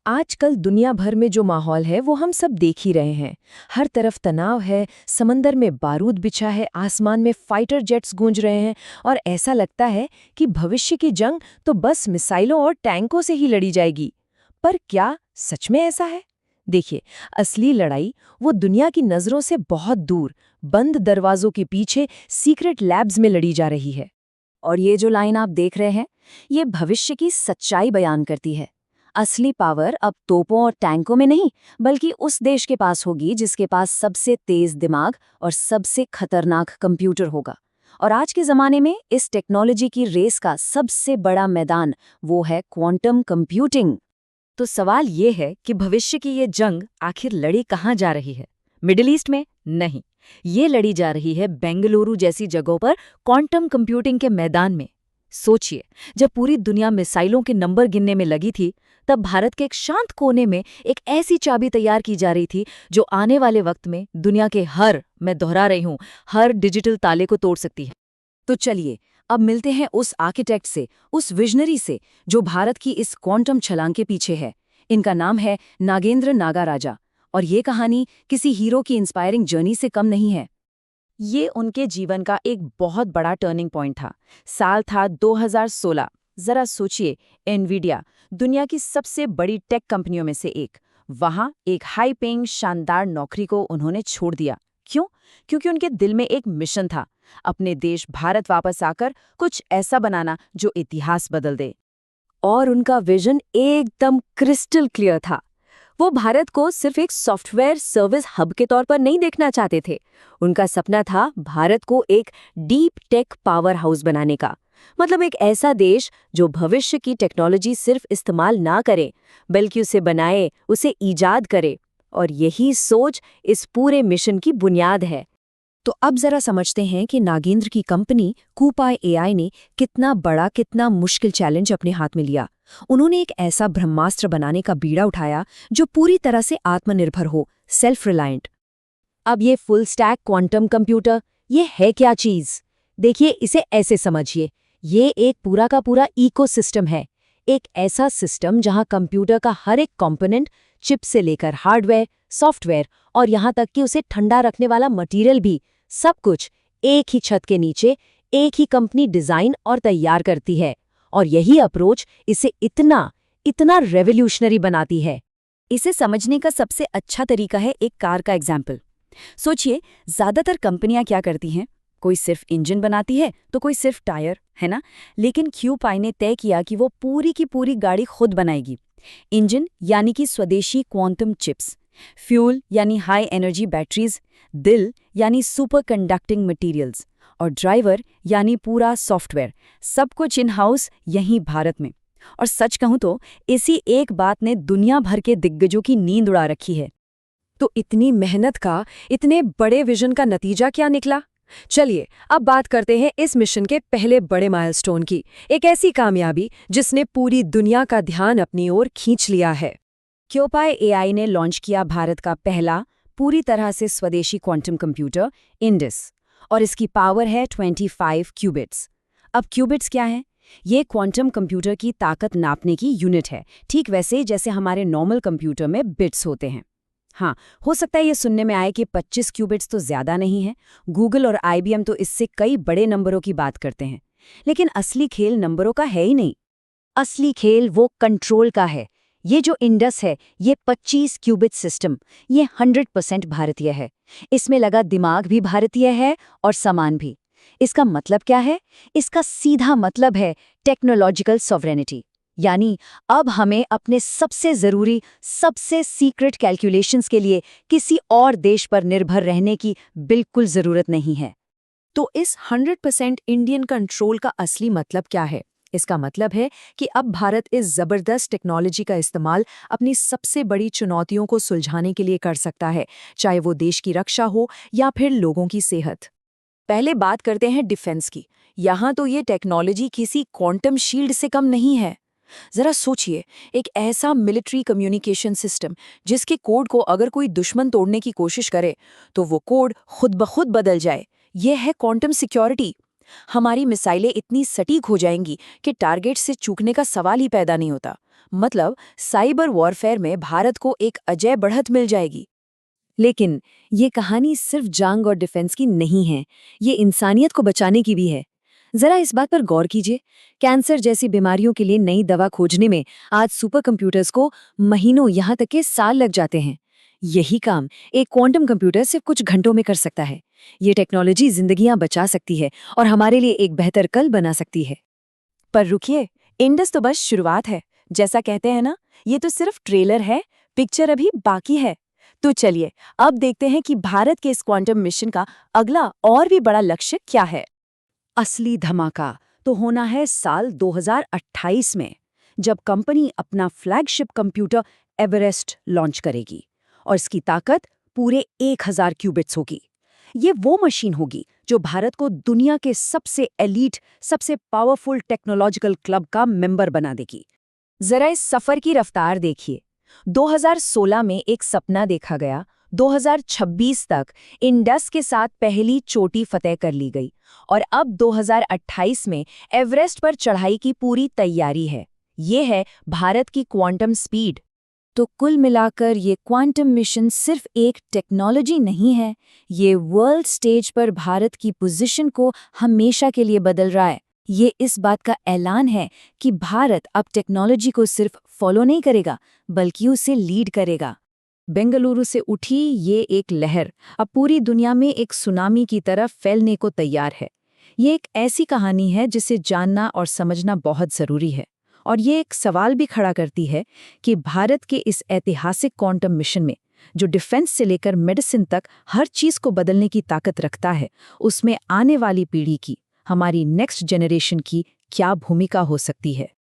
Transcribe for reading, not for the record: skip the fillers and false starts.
आजकल दुनिया भर में जो माहौल है वो हम सब देख ही रहे हैं। हर तरफ तनाव है, समंदर में बारूद बिछा है, आसमान में फाइटर जेट्स गूंज रहे हैं और ऐसा लगता है कि भविष्य की जंग तो बस मिसाइलों और टैंकों से ही लड़ी जाएगी। पर क्या सच में ऐसा है? देखिए, असली लड़ाई वो दुनिया की नज़रों से बहुत दूर, बंद दरवाजों के पीछे सीक्रेट लैब्स में लड़ी जा रही है। और ये जो लाइन आप देख रहे हैं, ये भविष्य की सच्चाई बयान करती है। असली पावर अब तोपों और टैंकों में नहीं, बल्कि उस देश के पास होगी जिसके पास सबसे तेज दिमाग और सबसे खतरनाक कंप्यूटर होगा। और आज के ज़माने में इस टेक्नोलॉजी की रेस का सबसे बड़ा मैदान वो है क्वांटम कंप्यूटिंग। तो सवाल ये है कि भविष्य की ये जंग आखिर लड़ी कहाँ जा रही है? मिडिल ईस्ट में? नहीं, ये लड़ी जा रही है बेंगलुरु जैसी जगहों पर क्वांटम कंप्यूटिंग के मैदान में। सोचिए, जब पूरी दुनिया मिसाइलों के नंबर गिनने में लगी थी, तब भारत के एक शांत कोने में एक ऐसी चाबी तैयार की जा रही थी जो आने वाले वक्त में दुनिया के मैं दोहरा रही हूं, हर डिजिटल ताले को तोड़ सकती है। तो चलिए, अब मिलते हैं उस आर्किटेक्ट से, उस विजनरी से, जो भारत की इस क्वांटम छलांग के पीछे है। इनका नाम है नागेंद्र नागाराजा, और ये कहानी किसी हीरो की इंस्पायरिंग जर्नी से कम नहीं है। ये उनके जीवन का एक बहुत बड़ा टर्निंग पॉइंट था। साल था 2016। जरा सोचिए, एनवीडिया, दुनिया की सबसे बड़ी टेक कंपनियों में से एक, वहां एक हाई पेइंग शानदार नौकरी को उन्होंने छोड़ दिया। क्यों? क्योंकि उनके दिल में एक मिशन था, अपने देश भारत वापस आकर कुछ ऐसा बनाना जो इतिहास बदल दे। और उनका विजन एकदम क्रिस्टल क्लियर था। वो भारत को सिर्फ एक सॉफ्टवेयर सर्विस हब के तौर पर नहीं देखना चाहते थे। उनका सपना था भारत को एक डीप टेक पावर हाउस बनाने का। मतलब एक ऐसा देश जो भविष्य की टेक्नोलॉजी सिर्फ इस्तेमाल ना करे, बल्कि उसे बनाए, उसे ईजाद करे। और यही सोच इस पूरे मिशन की बुनियाद है। तो अब जरा समझते हैं कि नागेंद्र की कंपनी कूपाई एआई ने कितना बड़ा, कितना मुश्किल चैलेंज अपने हाथ में लिया। उन्होंने एक ऐसा ब्रह्मास्त्र बनाने का बीड़ा उठाया जो पूरी तरह से आत्मनिर्भर हो, सेल्फ रिलायंट। अब ये फुल स्टैक क्वांटम कंप्यूटर, ये है क्या चीज? देखिए, इसे ऐसे समझिए, ये एक पूरा का पूरा इकोसिस्टम है। एक ऐसा सिस्टम जहां कंप्यूटर का हर एक कंपोनेंट, चिप से लेकर हार्डवेयर, सॉफ्टवेयर और यहां तक कि उसे ठंडा रखने वाला मटेरियल भी, सब कुछ एक ही छत के नीचे एक ही कंपनी डिजाइन और तैयार करती है। और यही अप्रोच इसे इतना इतना रेवोल्यूशनरी बनाती है। इसे समझने का सबसे अच्छा तरीका है एक कार का एग्जाम्पल। सोचिए, ज्यादातर कंपनियां क्या करती हैं? कोई सिर्फ इंजन बनाती है तो कोई सिर्फ टायर, है ना? लेकिन क्यूपाई ने तय किया कि वो पूरी की पूरी गाड़ी खुद बनाएगी। इंजन यानी कि स्वदेशी क्वांटम चिप्स, फ्यूल यानी हाई एनर्जी बैटरीज, दिल यानी सुपर कंडक्टिंग मटीरियल्स, और ड्राइवर यानी पूरा सॉफ्टवेयर, सब कुछ इन हाउस यहीं भारत में। और सच कहूं तो इसी एक बात ने दुनिया भर के दिग्गजों की नींद उड़ा रखी है। तो इतनी मेहनत का, इतने बड़े विजन का नतीजा क्या निकला? चलिए, अब बात करते हैं इस मिशन के पहले बड़े माइलस्टोन की, एक ऐसी कामयाबी जिसने पूरी दुनिया का ध्यान अपनी ओर खींच लिया है। क्यूपाई एआई ने लॉन्च किया भारत का पहला पूरी तरह से स्वदेशी क्वांटम कंप्यूटर, इंडस, और इसकी पावर है 25 क्यूबिट्स। अब क्यूबिट्स क्या है? ये क्वांटम कंप्यूटर की ताकत नापने की यूनिट है, ठीक वैसे जैसे हमारे नॉर्मल कंप्यूटर में बिट्स होते हैं। हाँ, हो सकता है ये सुनने में आए कि 25 क्यूबिट्स तो ज्यादा नहीं है। गूगल और आईबीएम तो इससे कई बड़े नंबरों की बात करते हैं। लेकिन असली खेल नंबरों का है ही नहीं। असली खेल वो कंट्रोल का है। ये जो इंडस है, ये 25 क्यूबिट सिस्टम, ये 100% भारतीय है। इसमें लगा दिमाग भी भारतीय है और सामान भी। इसका मतलब क्या है? इसका सीधा मतलब है टेक्नोलॉजिकल सॉवरेनिटी। यानी अब हमें अपने सबसे जरूरी, सबसे सीक्रेट कैलकुलेशंस के लिए किसी और देश पर निर्भर रहने की बिल्कुल जरूरत नहीं है। तो इस 100% इंडियन कंट्रोल का असली मतलब क्या है? इसका मतलब है कि अब भारत इस जबरदस्त टेक्नोलॉजी का इस्तेमाल अपनी सबसे बड़ी चुनौतियों को सुलझाने के लिए कर सकता है, चाहे वो देश की रक्षा हो या फिर लोगों की सेहत। पहले बात करते हैं डिफेंस की। यहाँ तो ये टेक्नोलॉजी किसी क्वांटम शील्ड से कम नहीं है। जरा सोचिए, एक ऐसा मिलिट्री कम्युनिकेशन सिस्टम जिसके कोड को अगर कोई दुश्मन तोड़ने की कोशिश करे तो वो कोड खुद ब खुद बदल जाए। यह है क्वांटम सिक्योरिटी। हमारी मिसाइलें इतनी सटीक हो जाएंगी कि टारगेट से चूकने का सवाल ही पैदा नहीं होता। मतलब साइबर वॉरफेयर में भारत को एक अजय बढ़त मिल जाएगी। लेकिन ये कहानी सिर्फ जंग और डिफेंस की नहीं है, ये इंसानियत को बचाने की भी है। जरा इस बात पर गौर कीजिए, कैंसर जैसी बीमारियों के लिए नई दवा खोजने में आज सुपर कंप्यूटर्स को महीनों यहाँ तक के साल लग जाते हैं। यही काम एक क्वांटम कंप्यूटर सिर्फ कुछ घंटों में कर सकता है। ये टेक्नोलॉजी जिंदगियां बचा सकती है और हमारे लिए एक बेहतर कल बना सकती है। पर रुकिए, इंडस तो बस शुरुआत है। जैसा कहते हैं ना, ये तो सिर्फ ट्रेलर है, पिक्चर अभी बाकी है। तो चलिए अब देखते हैं कि भारत के इस क्वांटम मिशन का अगला और भी बड़ा लक्ष्य क्या है। असली धमाका तो होना है साल 2028 में, जब कंपनी अपना फ्लैगशिप कंप्यूटर एवरेस्ट लॉन्च करेगी और इसकी ताकत पूरे 1000 क्यूबिट्स होगी। ये वो मशीन होगी जो भारत को दुनिया के सबसे एलीट, सबसे पावरफुल टेक्नोलॉजिकल क्लब का मेंबर बना देगी। जरा इस सफर की रफ्तार देखिए। 2016 में एक सपना देखा गया, 2026 तक इंडस के साथ पहली चोटी फतेह कर ली गई और अब 2028 में एवरेस्ट पर चढ़ाई की पूरी तैयारी है। ये है भारत की क्वांटम स्पीड। तो कुल मिलाकर ये क्वांटम मिशन सिर्फ एक टेक्नोलॉजी नहीं है, ये वर्ल्ड स्टेज पर भारत की पोजीशन को हमेशा के लिए बदल रहा है। ये इस बात का ऐलान है कि भारत अब टेक्नोलॉजी को सिर्फ फॉलो नहीं करेगा, बल्कि उसे लीड करेगा। बेंगलुरु से उठी ये एक लहर अब पूरी दुनिया में एक सुनामी की तरह फैलने को तैयार है। ये एक ऐसी कहानी है जिसे जानना और समझना बहुत ज़रूरी है। और ये एक सवाल भी खड़ा करती है कि भारत के इस ऐतिहासिक क्वांटम मिशन में, जो डिफेंस से लेकर मेडिसिन तक हर चीज़ को बदलने की ताकत रखता है, उसमें आने वाली पीढ़ी की, हमारी नेक्स्ट जनरेशन की क्या भूमिका हो सकती है।